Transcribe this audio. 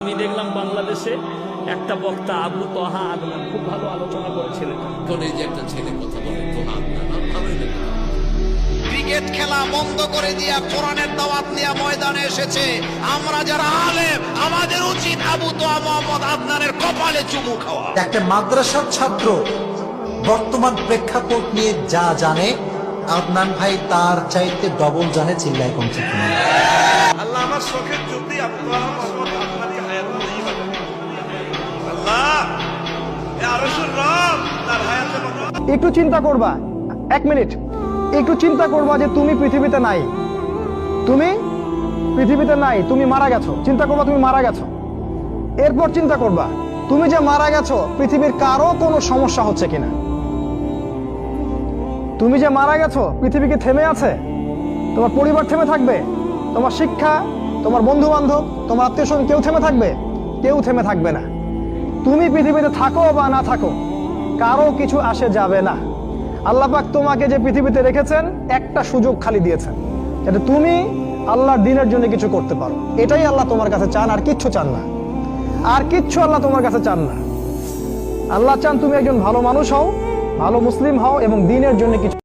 আমি দেখলাম বাংলাদেশে একটা বক্তা আবু তোহা আদনান খুব ভালো আলোচনা করেছিলেন। এই যে একটা ছেলে কথা বলে তোহা আদনান, ভালোই লাগে। ক্রিকেট খেলা বন্ধ করে দিয়া কোরআনের দাওয়াত নিয়ে ময়দানে এসেছে। আমরা যারা আলেম, আমাদের উচিত আবু তোহা মোহাম্মদ আদনানের কপালে চুমু খাওয়া। একটা মাদ্রাসার ছাত্র বর্তমান প্রেক্ষাপট নিয়ে যা জানে, আদনান ভাই তার চাইতে ডবল জানে। চিল্লায় কম ঠিক না? আল্লাহ আমার চোখের যদি আবু তোহা মোহাম্মদ আদনানকে হায়াত দিয়ে বাঁচান। আল্লাহ এ আরশের রব তার হায়াতের মতো। একটু চিন্তা করবা, 1 মিনিট একটু চিন্তা করবা যে তুমি পৃথিবীতে নাই, তুমি পৃথিবীতে নাই, তুমি মারা গেছো। চিন্তা করবা তুমি মারা গেছো। এরপর চিন্তা করবা তুমি যে মারা গেছো পৃথিবীর কারো কোনো সমস্যা হচ্ছে কিনা। তুমি যে মারা গেছো পৃথিবী কি থেমে আছে? তোমার পরিবার থেমে থাকবে? তোমার শিক্ষা, তোমার বন্ধু বান্ধব, তোমার আত্মীয় স্বজন কেউ থেমে থাকবে? কেউ থেমে থাকবে না। তুমি পৃথিবীতে থাকো বা না থাকো, কারো কিছু আসে যাবে না। আল্লাহ পাক তোমাকে যে পৃথিবীতে রেখেছেন একটা সুযোগ খালি দিয়েছেন, যাতে তুমি আল্লাহর দ্বীনের জন্য কিছু করতে পারো। এটাই আল্লাহ তোমার কাছে চান, আর কিচ্ছু চান না। আর কিচ্ছু আল্লাহ তোমার কাছে চান না। আল্লাহ চান তুমি একজন ভালো মানুষ হও, ভালো মুসলিম হও এবং দ্বীনের জন্য কিছু